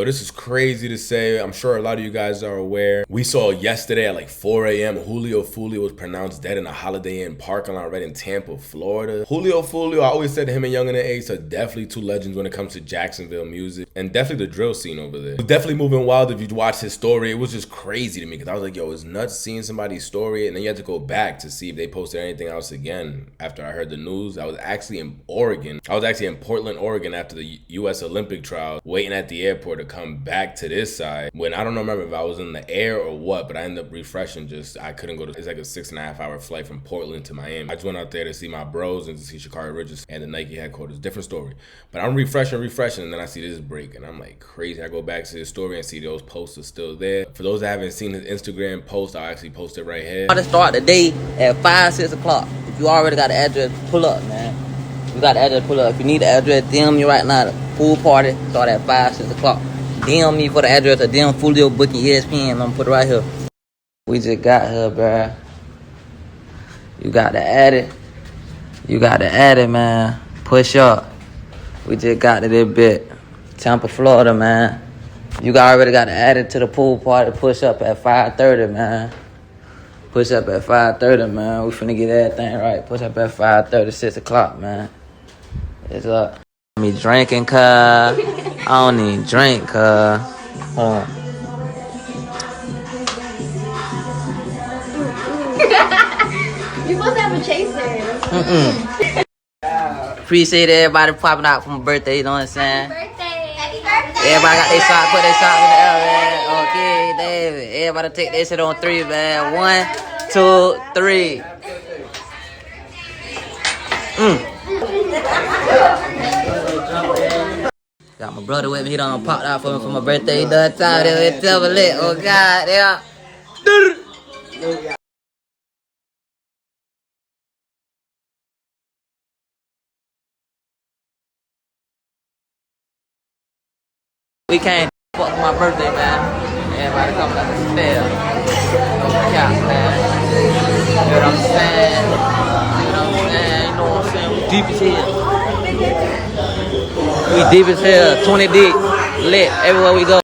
Yo, this is crazy to say. I'm sure a lot of you guys are aware. We saw yesterday at like 4 a.m. Julio Foolio was pronounced dead in a Holiday Inn parking lot right in Tampa, Florida. Julio Foolio, I always said him and Young and the Ace are definitely two legends when it comes to Jacksonville music, and definitely the drill scene over there. It was definitely moving wild. If you watch his story, it was just crazy to me because I was like, yo, it's nuts seeing somebody's story, and then you had to go back to see if they posted anything else again. After I heard the news, I was actually in Oregon. I was actually in Portland, Oregon after the U.S. Olympic trials, waiting at the airport to come back to this side. When I don't remember if I was in the air or what, but I ended up refreshing. I couldn't go to. It's like a 6.5 hour flight from Portland to Miami. I just went out there to see my bros and to see Sha'Carri Richards and the Nike headquarters. Different story. But I'm refreshing, and then I see this break, and I'm like crazy. I go back to the story and see those posts are still there. For those that haven't seen his Instagram post, I'll actually post it right here. I to start the day at 5, 6 o'clock. If you already got the address, pull up, man. You got the address, pull up. If you need the address, DM me right now. The pool party start at 5, 6 o'clock. DM me for the address or DM Julio booking ESPN. I'm gonna put it right here. We just got here, bruh. You got to add it. You got to add it, man. Push up. We just got to this bit. Tampa, Florida, man. You already got to add it to the pool party. Push up at 5:30, man. Push up at 5:30, man. We finna get everything right. Push up at 5:30, 6 o'clock, man. It's up. Me drinking, cuz. I don't even drink, cuz. Hold on. You supposed to have a chaser. Appreciate everybody popping out for my birthday, you know what I'm saying? Happy birthday. Happy birthday. Everybody got their shot, put their shot in the air, man. Okay, David. Everybody take that shit on 3, man. 1, 2, 3. Got my brother with me. He done popped out for me for my birthday. He done time. It's double lit. Oh, God. Yeah. We came fuck for my birthday, man. Everybody coming up the stairs. No cap, man. You know what I'm saying? You know what I'm saying? You know what I'm saying? We deep as hell. We deep as hell. 20 deep. Lit everywhere we go.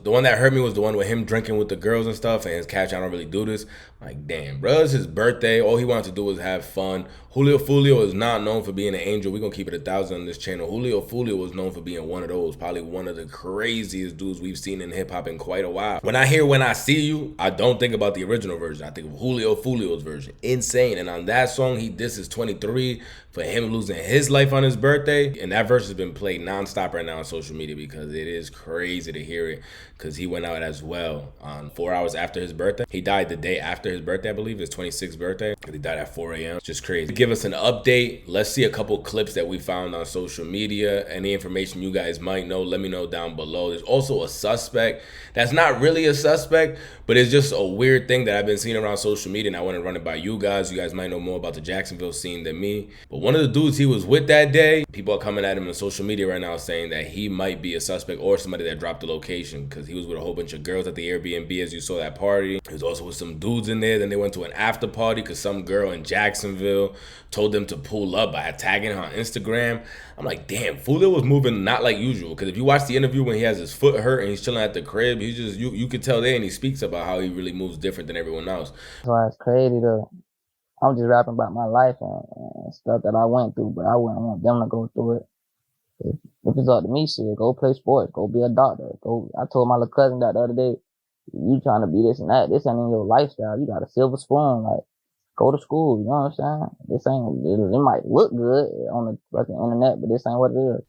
The one that hurt me was the one with him drinking with the girls and stuff, and his caption, I don't really do this. Like, damn, bro, it's his birthday. All he wanted to do was have fun. Julio Foolio is not known for being an angel. We're going to keep it 1,000 on this channel. Julio Foolio was known for being one of those, probably one of the craziest dudes we've seen in hip-hop in quite a while. When I hear When I See You, I don't think about the original version. I think of Julio Foolio's version. Insane. And on that song, he disses 23 for him losing his life on his birthday. And that verse has been played nonstop right now on social media because it is crazy to hear it, because he went out as well on 4 hours after his birthday. He died the day after his birthday, I believe, his 26th birthday. He died at 4 a.m. It's just crazy. Give us an update. Let's see a couple clips that we found on social media. Any information you guys might know, let me know down below. There's also a suspect that's not really a suspect, but it's just a weird thing that I've been seeing around social media, and I want to run it by you guys. You guys might know more about the Jacksonville scene than me. But one of the dudes he was with that day, people are coming at him on social media right now saying that he might be a suspect or somebody that dropped the location, because he was with a whole bunch of girls at the Airbnb, as you saw that party. He was also with some dudes in there. Then they went to an after party because some girl in Jacksonville told them to pull up by tagging her on Instagram. I'm like, damn, Foolio was moving not like usual. Because if you watch the interview when he has his foot hurt and he's chilling at the crib, he's just, you could tell there, and he speaks about how he really moves different than everyone else. So it's crazy though. I'm just rapping about my life and stuff that I went through, but I wouldn't want them to go through it. If it's up to me, shit, go play sports, go be a doctor. I told my little cousin that the other day, you trying to be this and that, this ain't in your lifestyle. You got a silver spoon, like, go to school, you know what I'm saying? This ain't, it might look good on the fucking internet, but this ain't what it is.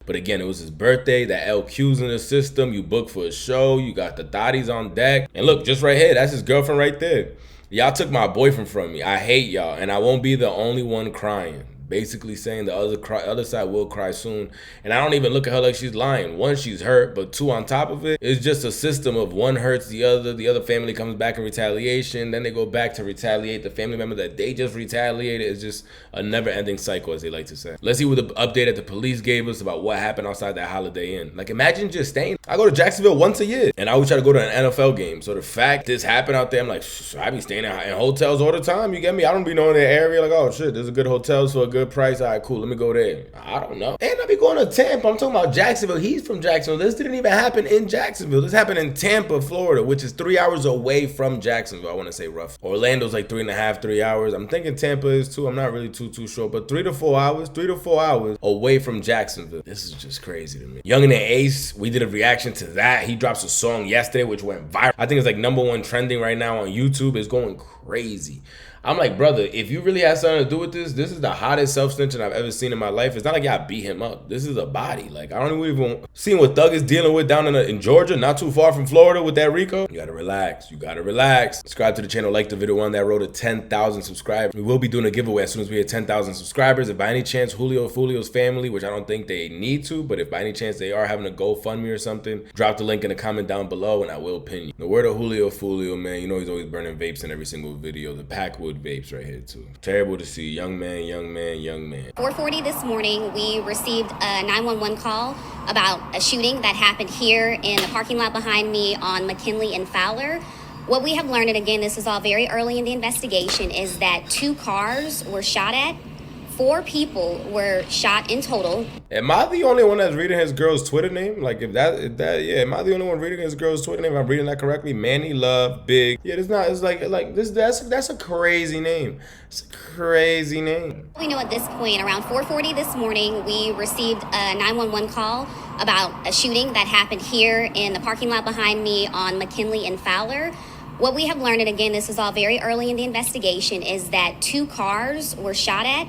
But again, it was his birthday, that LQ's in the system, you booked for a show, you got the thotties on deck. And look, just right here, that's his girlfriend right there. Y'all took my boyfriend from me. I hate y'all, and I won't be the only one crying. basically saying the other side will cry soon. And I don't even look at her like she's lying. One, she's hurt, but two, on top of it, it's just a system of one hurts the other family comes back in retaliation, then they go back to retaliate the family member that they just retaliated. It's just a never-ending cycle, as they like to say. Let's see what the update that the police gave us about what happened outside that Holiday Inn. Like, imagine just staying. I go to Jacksonville once a year, and I always try to go to an NFL game. So the fact this happened out there, I'm like, I be staying in hotels all the time. You get me? I don't be knowing the area. Like, oh shit, there's a good hotel for a good price. All right, cool. Let me go there. I don't know. And I be going to Tampa. I'm talking about Jacksonville. He's from Jacksonville. This didn't even happen in Jacksonville. This happened in Tampa, Florida, which is 3 hours away from Jacksonville. I want to say rough. Orlando's like 3.5, 3 hours. I'm thinking Tampa is too. I'm not really too sure, but 3 to 4 hours away from Jacksonville. This is just crazy to me. Young and the Ace, we did a reaction to that. He drops a song yesterday which went viral. I think it's like #1 trending right now on YouTube. It's going crazy. I'm like, brother, if you really had something to do with this is the hottest self-snitching I've ever seen in my life. It's not like y'all beat him up. This is a body. Like, I don't even see what Thug is dealing with down in Georgia, not too far from Florida with that Rico. You gotta relax. You gotta relax. Subscribe to the channel, like the video, on that road to 10,000 subscribers. We will be doing a giveaway as soon as we hit 10,000 subscribers. If by any chance Julio Foolio's family, which I don't think they need to, but if by any chance they are having a GoFundMe or something, drop the link in the comment down below and I will pin you. The word of Julio Foolio, man, you know he's always burning vapes in every single video. The Packwood vapes right here too. Terrible to see. Young man. 4:40 this morning, we received a 911 call about a shooting that happened here in the parking lot behind me on McKinley and Fowler. What we have learned, and again, this is all very early in the investigation, is that 2 cars were shot at. 4 people were shot in total. Am I the only one that's reading his girl's Twitter name? Like, if that, yeah, am I the only one reading his girl's Twitter name? If I'm reading that correctly, Manny Love, Big. Yeah, it's not. It's like this. That's a crazy name. It's a crazy name. We know at this point, around 4:40 this morning, we received a 911 call about a shooting that happened here in the parking lot behind me on McKinley and Fowler. What we have learned, and again, this is all very early in the investigation, is that 2 cars were shot at.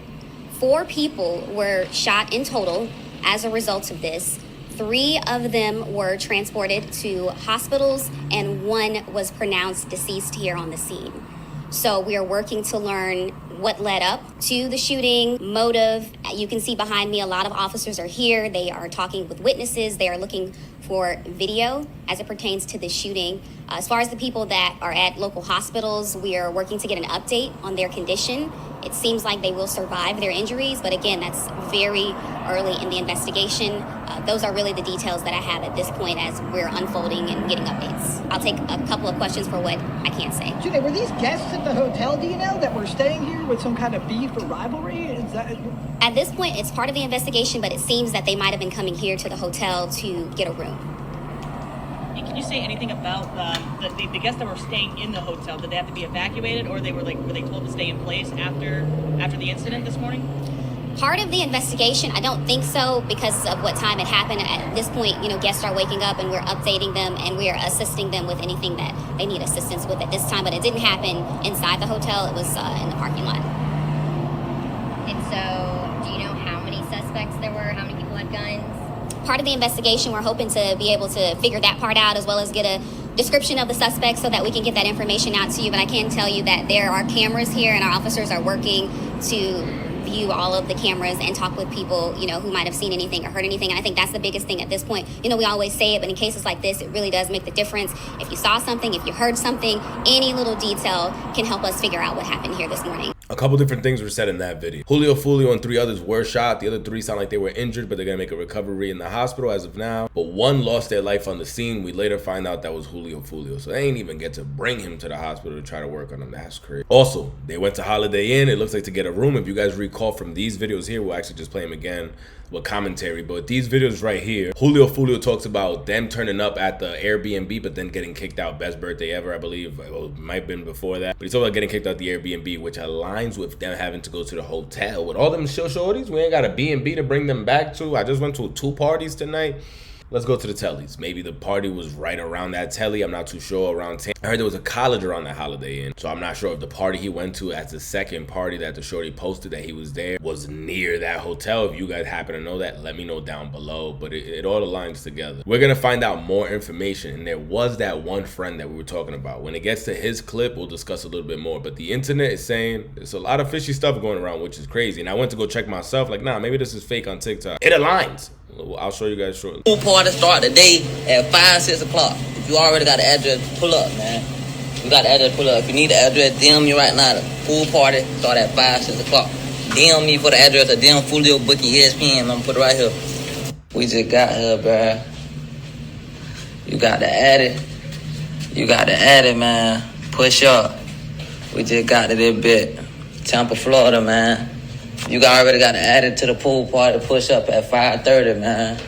4 people were shot in total as a result of this. 3 of them were transported to hospitals and 1 was pronounced deceased here on the scene. So we are working to learn what led up to the shooting, motive. You can see behind me a lot of officers are here. They are talking with witnesses. They are looking for video as it pertains to the shooting. As far as the people that are at local hospitals, we are working to get an update on their condition. It seems like they will survive their injuries, but again, that's very early in the investigation. Those are really the details that I have at this point as we're unfolding and getting updates. I'll take a couple of questions for what I can't say. Julie, were these guests at the hotel, do you know, that were staying here with some kind of beef or rivalry? Is that... At this point, it's part of the investigation, but it seems that they might have been coming here to the hotel to get a room. And can you say anything about the guests that were staying in the hotel? Did they have to be evacuated, or were they told to stay in place after the incident this morning? Part of the investigation, I don't think so, because of what time it happened. At this point, guests are waking up and we're updating them and we are assisting them with anything that they need assistance with at this time. But it didn't happen inside the hotel. It was in the parking lot. And so, do you know how many suspects there were? How many people had guns? Part of the investigation, we're hoping to be able to figure that part out, as well as get a description of the suspects so that we can get that information out to you. But I can tell you that there are cameras here and our officers are working to view all of the cameras and talk with people, who might have seen anything or heard anything. And I think that's the biggest thing at this point. We always say it, but in cases like this, it really does make the difference. If you saw something, if you heard something, any little detail can help us figure out what happened here this morning. A couple different things were said in that video. Julio Foolio and 3 others were shot. The other 3 sound like they were injured, but they're gonna make a recovery in the hospital as of now. But 1 lost their life on the scene. We later find out that was Julio Foolio. So they ain't even get to bring him to the hospital to try to work on him. That's crazy. Also, they went to Holiday Inn. It looks like to get a room. If you guys recall from these videos here, we'll actually just play them again with commentary. But these videos right here, Julio Foolio talks about them turning up at the Airbnb, but then getting kicked out. Best birthday ever, I believe. Well, it might have been before that. But he's talking about getting kicked out the Airbnb, which aligns with them having to go to the hotel with all them shorties. We ain't got a B&B to bring them back to. I just went to 2 parties tonight. Let's go to the tellies. Maybe the party was right around that telly. I'm not too sure. Around 10. I heard there was a college around the Holiday Inn. So I'm not sure if the party he went to as the second party that the shorty posted that he was there was near that hotel. If you guys happen to know that, let me know down below. But it all aligns together. We're going to find out more information. And there was that one friend that we were talking about. When it gets to his clip, we'll discuss a little bit more. But the internet is saying there's a lot of fishy stuff going around, which is crazy. And I went to go check myself. Like, nah, maybe this is fake on TikTok. It aligns. I'll show you guys shortly. Pool party start today at 5, 6 o'clock. If you already got the address, pull up, man. You got the address, pull up. If you need the address, DM me right now. The pool party start at 5, 6 o'clock. DM me for the address of DM Foolio booking ESPN. I'm gonna put it right here. We just got here, bruh. You got to add it. You got to add it, man. Push up. We just got to this bit. Tampa, Florida, man. You already got to add it to the pool party. Push up at 5:30, man.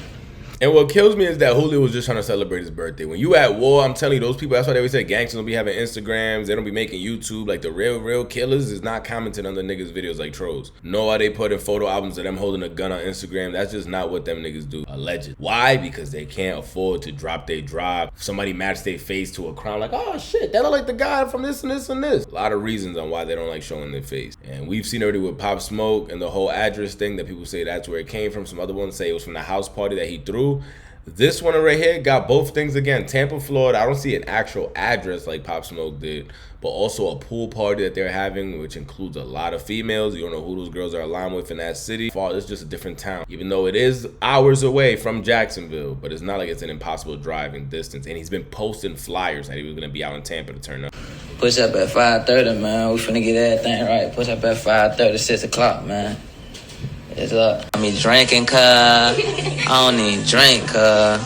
And what kills me is that Julio was just trying to celebrate his birthday. When you at war, I'm telling you, those people, that's why they always say gangsters don't be having Instagrams. They don't be making YouTube. Like, the real killers is not commenting on the niggas' videos like trolls. Nor are they putting photo albums of them holding a gun on Instagram. That's just not what them niggas do. Alleged. Why? Because they can't afford to drop their drop. Somebody match their face to a crown. Like, oh, shit, that look like the guy from this and this and this. A lot of reasons on why they don't like showing their face. And we've seen already with Pop Smoke and the whole address thing that people say that's where it came from. Some other ones say it was from the house party that he threw. This one right here got both things again. Tampa, Florida. I don't see an actual address like Pop Smoke did, but also a pool party that they're having, which includes a lot of females. You don't know who those girls are aligned with in that city. It's just a different town, even though it is hours away from Jacksonville, but it's not like it's an impossible driving distance. And he's been posting flyers that he was going to be out in Tampa to turn up. Push up at 5:30, man. We finna get everything right. Push up at 5:30, 6 o'clock, man. It's up. I mean, drinking, cuz. I don't even drink, cuz.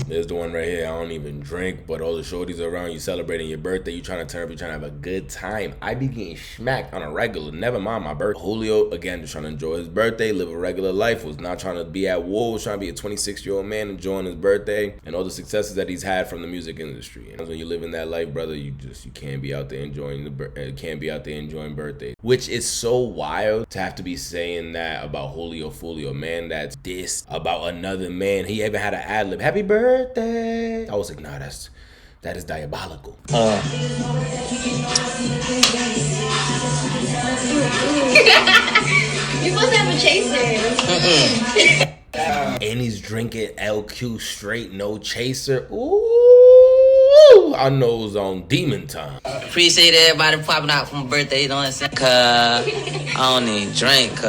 There's the one right here. I don't even drink, but all the shorties around you celebrating your birthday. You trying to turn up, you trying to have a good time. I be getting smacked on a regular. Never mind my birthday. Julio, again, just trying to enjoy his birthday, live a regular life. Was not trying to be at war. Was trying to be a 26-year-old man enjoying his birthday and all the successes that he's had from the music industry. And when you live in that life, brother, you can't be out there enjoying birthday. Which is so wild to have to be saying that about Julio Foolio, man. That's this about another man. He even had an ad lib. Happy birthday. I was like, nah, that is diabolical. You supposed to have a chaser. And he's drinking LQ straight, no chaser. Ooh, I know it was on demon time. Appreciate everybody popping out for my birthday, you know what I'm saying? Cuz I don't even drink,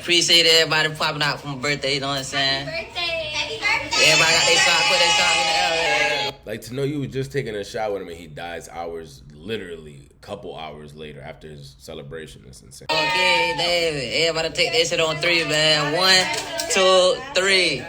Appreciate everybody popping out for my birthday, you know what I'm saying? Happy birthday. Everybody got their shot, put their shot in the air. Like, to know you was just taking a shot with him and he dies literally a couple hours later after his celebration. It's insane. Okay, David. Everybody take that shit on 3, man. 1, 2, 3.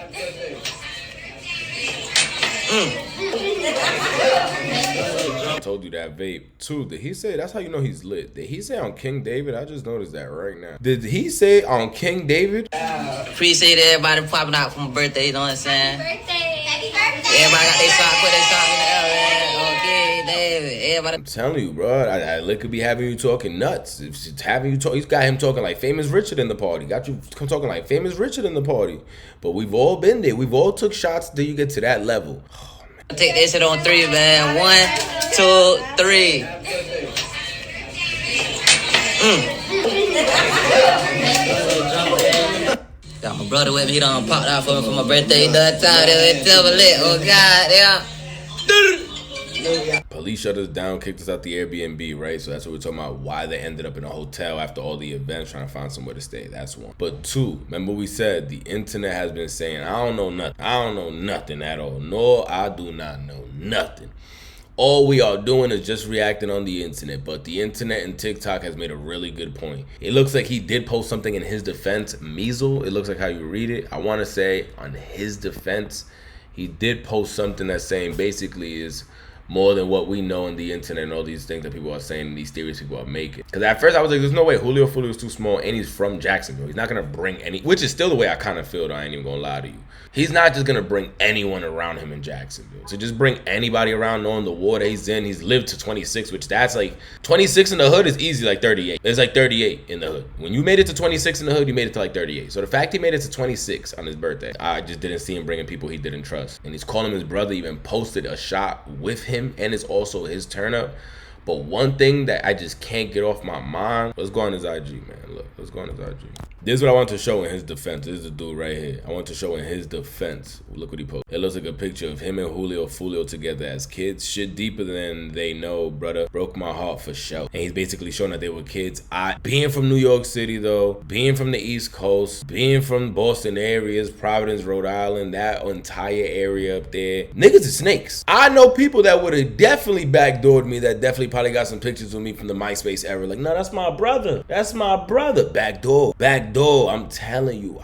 I told you that vape. 2, did he say, that's how you know he's lit. Did he say on King David? I just noticed that right now. Did he say on King David? Appreciate everybody popping out for my birthday, you know what I'm saying? Happy birthday. Everybody got their shot, put their shot in the air, man. Okay, David. Everybody. I'm telling you, bro. I could be having you talking nuts. If she's having you talk, he's got him talking like Famous Richard in the party. Got you talking like Famous Richard in the party. But we've all been there. We've all took shots till you get to that level. Take that shit on 3, man. 1, 2, 3. Got my brother with me. He done popped out for me for my birthday. He done time. They double lit. Oh, God. Yeah. Police shut us down, kicked us out the Airbnb, right? So that's what we're talking about, why they ended up in a hotel after all the events, trying to find somewhere to stay. That's one. But 2, remember we said the internet has been saying, I don't know nothing. I don't know nothing at all. No, I do not know nothing. All we are doing is just reacting on the internet. But the internet and TikTok has made a really good point. It looks like he did post something in his defense. Measle, it looks like how you read it. I want to say on his defense, he did post something that's saying basically is more than what we know on the internet and all these things that people are saying and these theories people are making. Because at first I was like, there's no way Julio Foolio is too small and he's from Jacksonville. He's not going to bring any, which is still the way I kind of feel, though. I ain't even going to lie to you. He's not just going to bring anyone around him in Jacksonville. So just bring anybody around knowing the war that he's in. He's lived to 26, which that's like 26 in the hood is easy like 38. It's like 38 in the hood. When you made it to 26 in the hood, you made it to like 38. So the fact he made it to 26 on his birthday, I just didn't see him bringing people he didn't trust. And he's calling his brother, even posted a shot with him, and it's also his turn up. But one thing that I just can't get off my mind, let's go on his IG, man. Look, let's go on his IG. This is what I want to show in his defense. This is the dude right here. I want to show in his defense. Look what he posted. It looks like a picture of him and Julio Foolio together as kids. Shit deeper than they know, brother. Broke my heart for sure. And he's basically showing that they were kids. Being from New York City, though, being from the East Coast, being from Boston areas, Providence, Rhode Island, that entire area up there, niggas are snakes. I know people that would have definitely backdoored me, that definitely probably got some pictures of me from the MySpace era. Like, no, that's my brother. That's my brother. Backdoor. I'm telling you,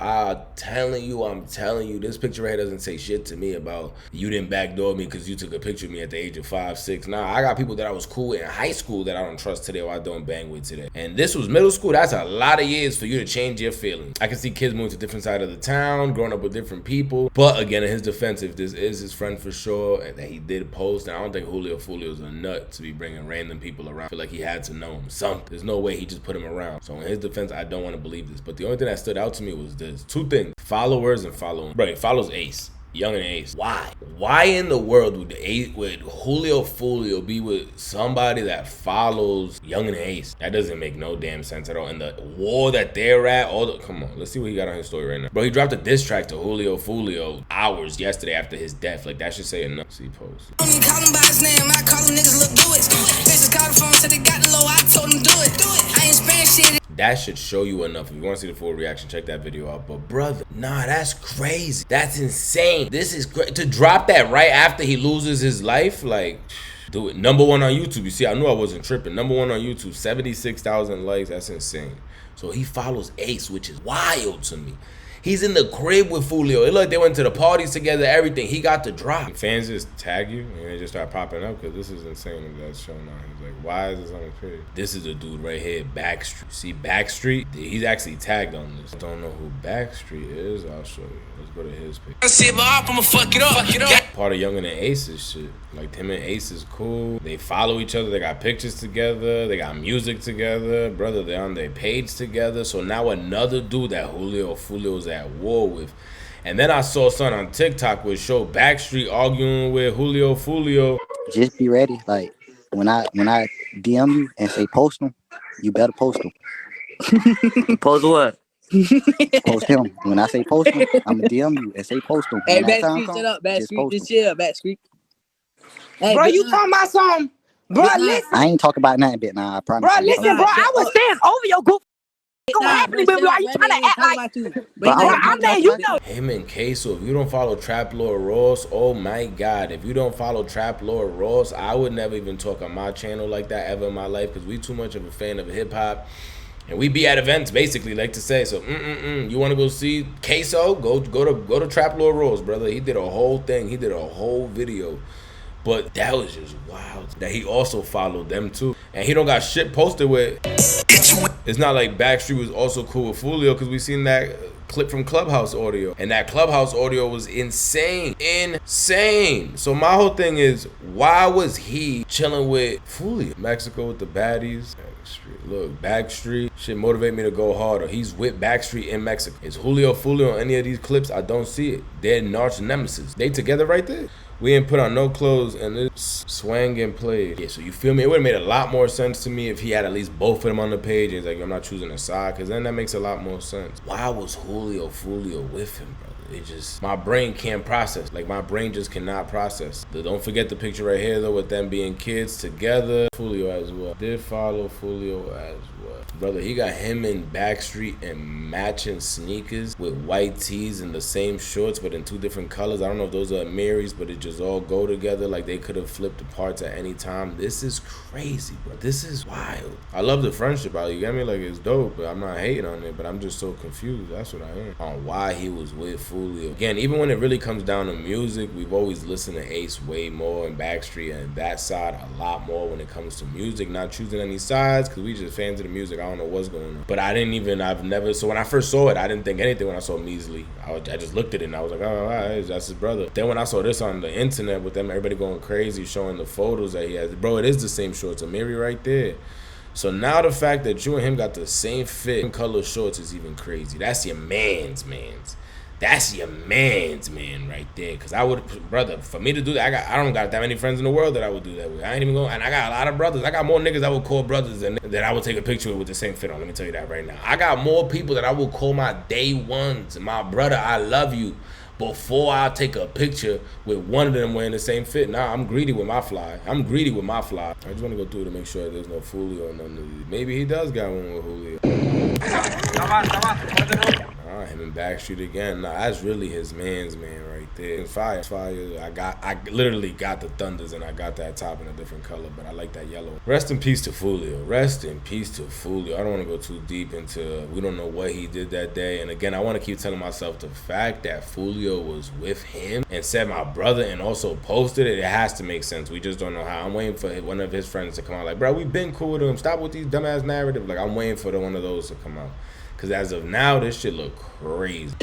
this picture right here doesn't say shit to me about you didn't backdoor me because you took a picture of me at the age of 5, 6. Nah, I got people that I was cool with in high school that I don't trust today or I don't bang with today. And this was middle school. That's a lot of years for you to change your feelings. I can see kids moving to different side of the town, growing up with different people. But again, in his defense, if this is his friend for sure, and that he did post, and I don't think Julio Foolio is a nut to be bringing random people around. I feel like he had to know him something. There's no way he just put him around. So in his defense, I don't want to believe this. But the only thing that stood out to me was this. Two things. Followers and following. Bro, he follows Ace. Young and Ace. Why? Why in the world would Julio Foolio be with somebody that follows Young and Ace? That doesn't make no damn sense at all. And the war that they're at, come on, let's see what he got on his story right now. Bro, he dropped a diss track to Julio Foolio hours yesterday after his death. Like, that should say enough. See post. I don't call him by his name, I call him niggas look do it. Bitches call the phone till they got low, I told him do it. I ain't Spanish shit. That should show you enough. If you want to see the full reaction, check that video out. But brother, nah, that's crazy. That's insane. This is great. To drop that right after he loses his life, like, do it. #1 on YouTube. You see, I knew I wasn't tripping. #1 on YouTube, 76,000 likes. That's insane. So he follows Ace, which is wild to me. He's in the crib with Foolio. It looked like they went to the parties together, everything. He got the drop. Fans just tag you and they just start popping up because this is insane if that's showing out. He's like, why is this on his page? This is a dude right here, Backstreet. See, Backstreet? He's actually tagged on this. I don't know who Backstreet is. I'll show you. Let's go to his page. I'ma fuck it up. Part of Young and Ace's shit. Like, him and Ace is cool. They follow each other. They got pictures together. They got music together. Brother, they're on their page together. So now another dude that Julio Foolio is at war with. And then I saw something on TikTok which showed Backstreet arguing with Julio Foolio. Just be ready. Like, when I DM you and say post them, you better post them. Post what? Post him. When I say post him, I'm gonna DM you and say post him. Hey, Backstreet, shut up, Backstreet. Just chill, Backstreet. Hey, bro, you talking about something? Bro, listen. I ain't talking about nothing, nah, I promise. Bro, listen, bro, I was saying over your group. What's gonna happen, baby? Why you trying to act like? Bro, I'm letting you know. Him and Queso, if you don't follow Trap Lord Ross, oh my God. If you don't follow Trap Lord Ross, I would never even talk on my channel like that ever in my life because we too much of a fan of hip hop. And we be at events, basically, like to say. So, you want to go see Queso? Go to Trap Lord Ross, brother. He did a whole thing. He did a whole video. But that was just wild. That he also followed them too. And he don't got shit posted with. It's not like Backstreet was also cool with Foolio because we seen that clip from Clubhouse audio. And that Clubhouse audio was insane. Insane. So my whole thing is, why was he chilling with Foolio? Mexico with the baddies. Backstreet. Look, Backstreet. Shit motivate me to go harder. He's with Backstreet in Mexico. Is Julio Foolio on any of these clips? I don't see it. They're arch nemesis. They together right there. We ain't put on no clothes and it's swang and played. Yeah, so you feel me? It would have made a lot more sense to me if he had at least both of them on the page. And he's like, I'm not choosing a side, because then that makes a lot more sense. Why was Julio Foolio with him, brother? It just, my brain can't process. Like, my brain just cannot process. Don't forget the picture right here, though, with them being kids together. Foolio as well. Did follow Foolio as well. Brother, he got him in Backstreet and matching sneakers with white tees and the same shorts, but in 2 different colors. I don't know if those are Mary's, but it just all go together. Like they could have flipped the parts at any time. This is crazy, bro. This is wild. I love the friendship out. You get me? Like it's dope, but I'm not hating on it. But I'm just so confused. That's what I am on why he was with Foolio. Again, even when it really comes down to music, we've always listened to Ace way more and Backstreet and that side a lot more when it comes to music. Not choosing any sides because we just fans of the music. I don't know what's going on. But so when I first saw it, I didn't think anything when I saw Measly. I just looked at it and I was like, oh, all right, that's his brother. Then when I saw this on the internet with them, everybody going crazy, showing the photos that he has. Bro, it is the same shorts. Amiri right there. So now the fact that you and him got the same fit and color shorts is even crazy. That's your man's. That's your man's man right there. Cause I would, brother, for me to do that, I don't got that many friends in the world that I would do that with. I ain't even going, and I got a lot of brothers. I got more niggas I would call brothers than that I would take a picture with the same fit on. Let me tell you that right now. I got more people that I will call my day ones. My brother, I love you. Before I take a picture with one of them wearing the same fit. Nah, I'm greedy with my fly. I just want to go through to make sure there's no Foolio or none of these. Maybe he does got one with Julio. Him and Backstreet again. Nah, that's really his man's man right there. Fire. I literally got the Thunders and I got that top in a different color, but I like that yellow. Rest in peace to Foolio. I don't want to go too deep into, we don't know what he did that day. And again, I want to keep telling myself the fact that Foolio was with him and said my brother and also posted it has to make sense. We just don't know how. I'm waiting for one of his friends to come out like, bro, we've been cool with him. Stop with these dumbass narratives. Like, I'm waiting for one of those to come out. Because as of now, this shit look crazy.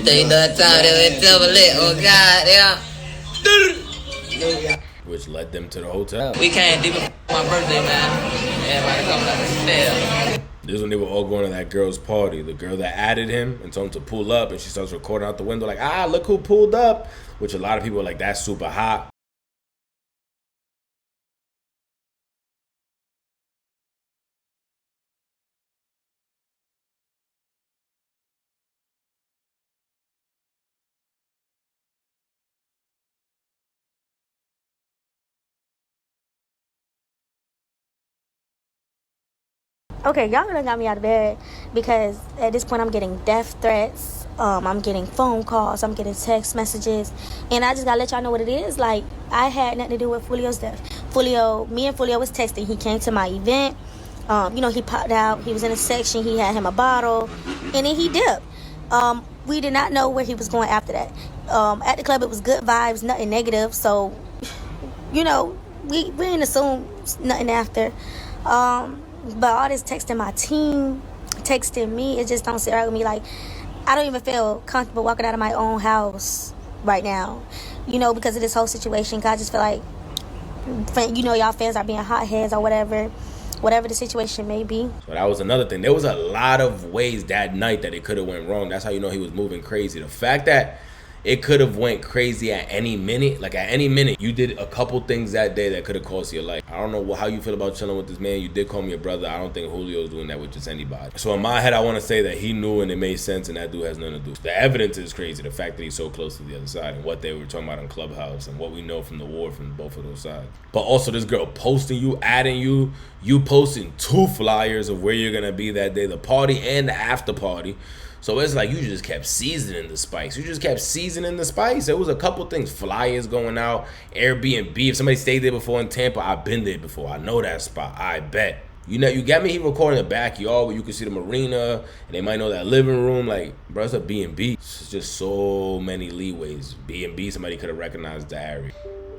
Which led them to the hotel. We came deep for my birthday, man. Everybody coming up the stairs. This is when they were all going to that girl's party. The girl that added him and told him to pull up, and she starts recording out the window like, look who pulled up. Which a lot of people are like, that's super hot. Okay, y'all done got me out of bed because at this point I'm getting death threats, I'm getting phone calls, I'm getting text messages, and I just gotta let y'all know what it is. Like, I had nothing to do with Foolio's death. Me and Foolio was texting. He came to my event. He popped out. He was in a section. He had him a bottle, and then he dipped. We did not know where he was going after that. At the club, it was good vibes, nothing negative. So, we didn't assume nothing after. But all this texting my team, texting me, it just don't sit right with me. Like, I don't even feel comfortable walking out of my own house right now, because of this whole situation. Cause I just feel like, y'all fans are being hotheads or whatever the situation may be. So that was another thing. There was a lot of ways that night that it could have went wrong. That's how you know he was moving crazy. The fact that it could have went crazy at any minute. Like, at any minute, you did a couple things that day that could have cost your life. I don't know how you feel about chilling with this man. You did call me a brother. I don't think Julio's doing that with just anybody. So in my head, I want to say that he knew and it made sense, and that dude has nothing to do. The evidence is crazy. The fact that he's so close to the other side and what they were talking about in Clubhouse and what we know from the war from both of those sides. But also this girl posting you, adding you, you posting 2 flyers of where you're going to be that day, the party and the after party. So it's like you just kept seasoning the spice. There was a couple things. Flyers going out, Airbnb. If somebody stayed there before in Tampa, I've been there before. I know that spot. I bet. You got me. He recording the backyard where you can see the marina, and they might know that living room. Like, bro, it's a B&B. It's just so many leeways. B&B, somebody could have recognized the area.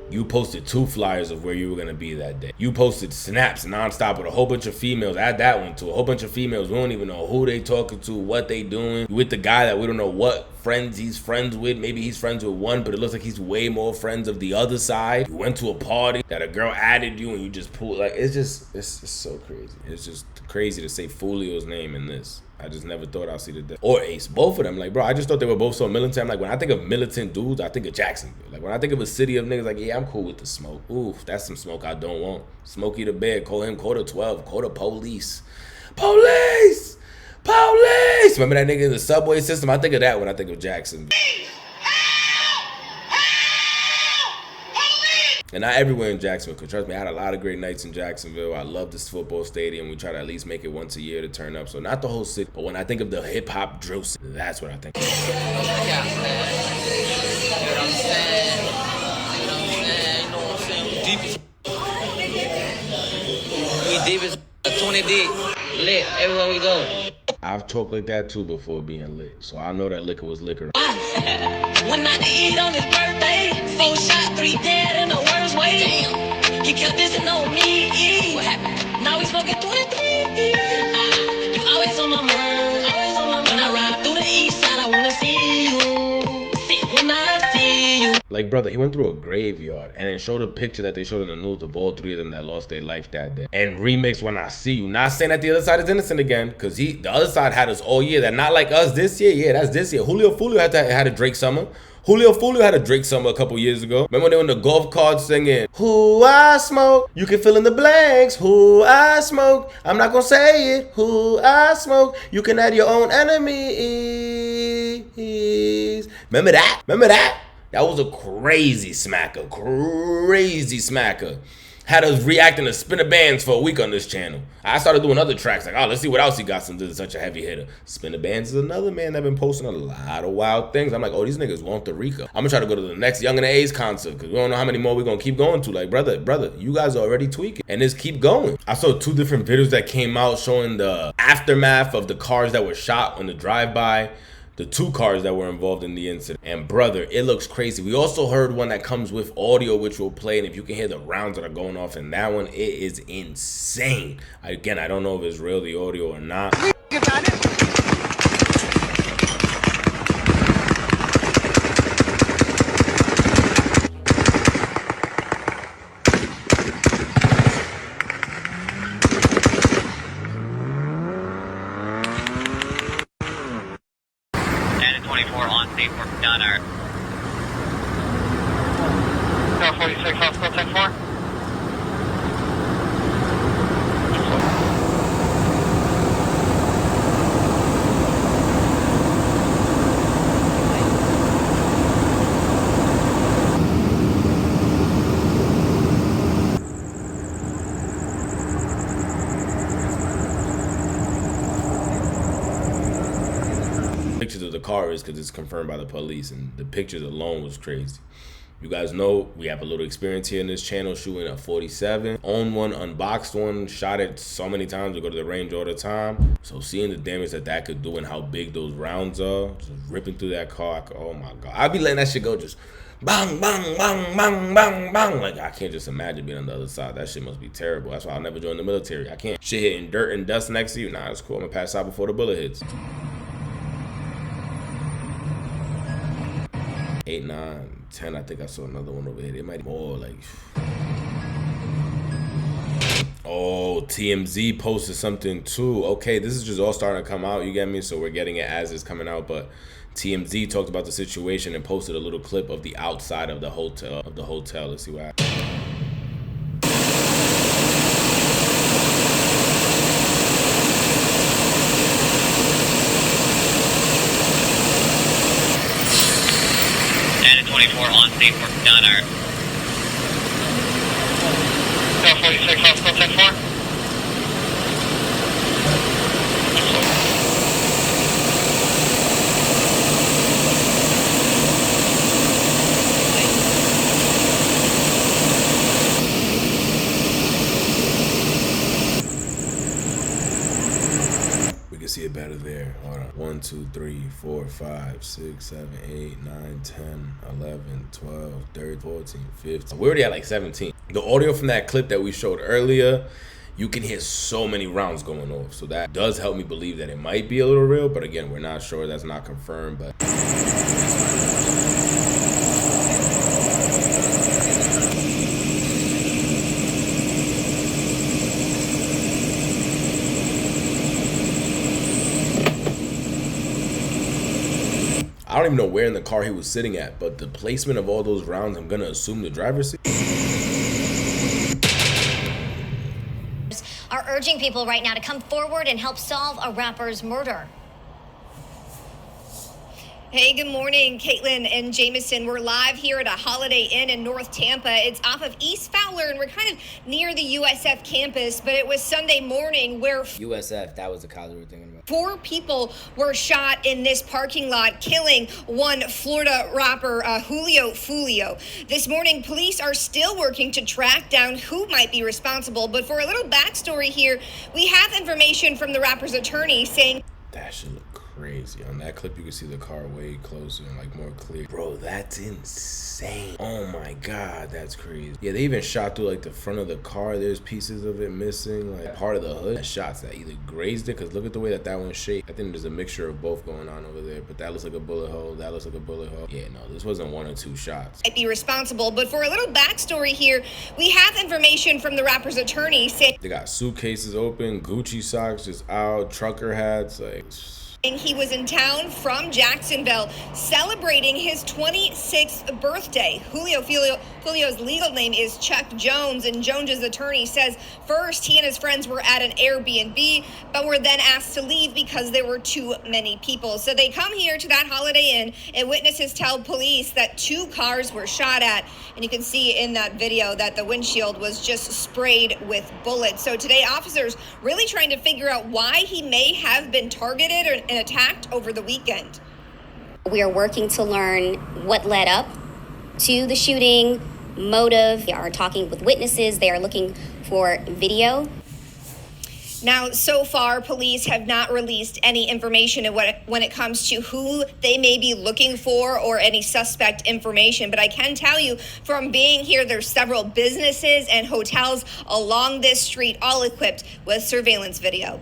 You posted 2 flyers of where you were going to be that day. You posted snaps nonstop with a whole bunch of females. Add that one too. A whole bunch of females. We don't even know who they talking to, what they doing. With the guy that we don't know what friends he's friends with. Maybe he's friends with one, but it looks like he's way more friends of the other side. You went to a party that a girl added you and you just pulled. Like, it's so crazy. It's just crazy to say Foolio's name in this. I just never thought I'd see the death. Or Ace. Both of them. Like, bro, I just thought they were both so militant. I'm like, when I think of militant dudes, I think of Jacksonville. Like, when I think of a city of niggas, like, yeah, I'm cool with the smoke. Oof, that's some smoke I don't want. Smokey the Bear. Call him Quarter 12. Call the police. Police! Police! Remember that nigga in the subway system? I think of that when I think of Jacksonville. And not everywhere in Jacksonville, because trust me, I had a lot of great nights in Jacksonville. I love this football stadium. We try to at least make it once a year to turn up. So not the whole city, but when I think of the hip hop drill city, that's what I think. We deep as 20 deep, lit everywhere we go. I've talked like that too before being lit, so I know that liquor was liquor. One night to eat on his birthday, 4 shot, 3 dead in the worst way. Damn, he kept dissing on me. What happened? Now we smoking 23. You always on my mind, always on my mind. When I ride through the east side, I wanna see you. See when I see you. Like, brother, he went through a graveyard and then showed a picture that they showed in the news of all 3 of them that lost their life that day. And remixed When I See You. Not saying that the other side is innocent again, because the other side had us all year. That not like us this year. Yeah, that's this year. Julio Foolio had a Drake summer. Julio Foolio had a Drake summer a couple years ago. Remember when they were in the golf cart singing, "Who I smoke, you can fill in the blanks. Who I smoke, I'm not gonna say it. Who I smoke, you can add your own enemies." Remember that? Remember that? That was a crazy smacker. Crazy smacker. Had us reacting to Spinner Bands for a week on this channel. I started doing other tracks like, oh, let's see what else he got since this is such a heavy hitter. Spinner Bands is another man that been posting a lot of wild things. I'm like, oh, these niggas want the Rica. I'm gonna try to go to the next Young and the A's concert because we don't know how many more we're gonna keep going to. Like, brother, you guys are already tweaking. And just keep going. I saw 2 different videos that came out showing the aftermath of the cars that were shot on the drive-by. The 2 cars that were involved in the incident. And brother, it looks crazy. We also heard one that comes with audio, which we'll play. And if you can hear the rounds that are going off in that one, it is insane. Again, I don't know if it's real, the audio, or not. On state for Dunner. 46, hospital 10-4. Pictures of the car is because it's confirmed by the police, and the pictures alone was crazy. You guys know we have a little experience here in this channel shooting a 47. Own one, unboxed one, shot it so many times. We go to the range all the time. So seeing the damage that could do and how big those rounds are, just ripping through that car, oh my God. I'd be letting that shit go just bang, bang, bang, bang, bang, bang. Like, I can't just imagine being on the other side. That shit must be terrible. That's why I'll never join the military. I can't. Shit hitting dirt and dust next to you. Nah, it's cool. I'm gonna pass out before the bullet hits. 8, 9, 10. I think I saw another one over here. It might be more like. Oh, TMZ posted something too. Okay, this is just all starting to come out. You get me? So we're getting it as it's coming out. But TMZ talked about the situation and posted a little clip of the outside of the hotel. Let's see what happens. On state for Dunner. 46, hospital 10-4. We can see it better there. Hold on. 1, 2, 3, 4, 5, 6, 7, 8, 9, 10, 11, 12, 13, 14, 15. We're already at like 17. The audio from that clip that we showed earlier, you can hear so many rounds going off. So that does help me believe that it might be a little real. But again, we're not sure. That's not confirmed. But I don't even know where in the car he was sitting at, but the placement of all those rounds, I'm gonna assume the driver's seat. Are urging people right now to come forward and help solve a rapper's murder. Hey, good morning, Caitlin and Jameson. We're live here at a Holiday Inn in North Tampa. It's off of East Fowler, and we're kind of near the USF campus, but it was Sunday morning where USF, that was the college we were thinking about. 4 people were shot in this parking lot, killing one Florida rapper, Julio Foolio. This morning, police are still working to track down who might be responsible, but for a little backstory here, we have information from the rapper's attorney saying that should look crazy. On that clip, you can see the car way closer and like more clear. Bro, that's insane. Oh my God, that's crazy. Yeah, they even shot through like the front of the car. There's pieces of it missing, like part of the hood. Shots that either grazed it, because look at the way that that one's shaped. I think there's a mixture of both going on over there, but that looks like a bullet hole. That looks like a bullet hole. Yeah, no, this wasn't 1 or 2 shots. Might be responsible, but for a little backstory here, we have information from the rapper's attorney saying they got suitcases open, Gucci socks just out, trucker hats, like. He was in town from Jacksonville celebrating his 26th birthday. Julio Foolio's legal name is Chuck Jones, and Jones's attorney says first he and his friends were at an Airbnb, but were then asked to leave because there were too many people. So they come here to that Holiday Inn, and witnesses tell police that 2 cars were shot at, and you can see in that video that the windshield was just sprayed with bullets. So today, officers really trying to figure out why he may have been targeted and attacked over the weekend. We are working to learn what led up to the shooting, motive. They are talking with witnesses. They are looking for video. Now, so far, police have not released any information when it comes to who they may be looking for or any suspect information. But I can tell you from being here, there's several businesses and hotels along this street, all equipped with surveillance video.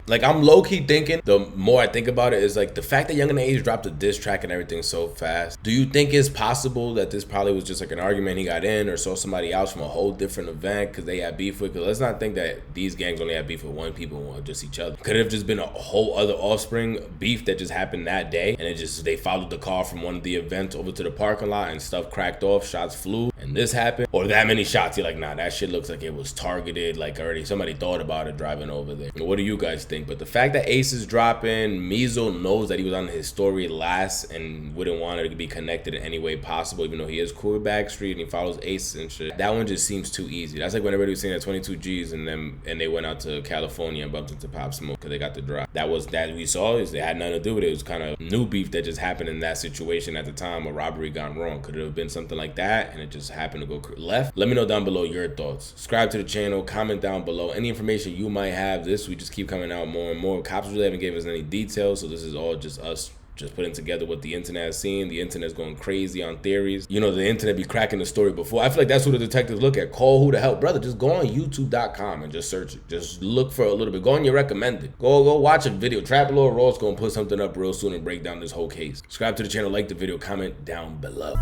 Like, I'm low-key thinking, the more I think about it, is like the fact that Young and Age dropped a diss track and everything so fast. Do you think it's possible that this probably was just like an argument he got in or saw somebody else from a whole different event because they had beef with? Because let's not think that these gangs only had beef with one people or just each other. Could it have just been a whole other offspring beef that just happened that day, and they followed the car from one of the events over to the parking lot and stuff cracked off, shots flew, and this happened? Or that many shots, you're like, nah, that shit looks like it was targeted, like already somebody thought about it driving over there. What do you guys think? But the fact that Ace is dropping, Measle knows that he was on his story last and wouldn't want it to be connected in any way possible, even though he is cool with Backstreet and he follows Ace and shit. That one just seems too easy. That's like when everybody was saying that 22 G's and they went out to California and bumped into Pop Smoke because they got the drop. That we saw is they had nothing to do with it. It was kind of new beef that just happened in that situation at the time, a robbery gone wrong. Could it have been something like that and it just happened to go left? Let me know down below your thoughts. Subscribe to the channel, comment down below any information you might have. We just keep coming out more and more. Cops really haven't given us any details, so this is all just us just putting together what the internet has seen. The internet's going crazy on theories. You know, the internet be cracking the story before. I feel like that's what the detectives look at. Call who to help. Brother, just go on youtube.com and just search it. Just look for a little bit. Go on your recommended. Go watch a video. Trap Lord Ross gonna put something up real soon and break down this whole case. Subscribe to the channel, like the video, comment down below.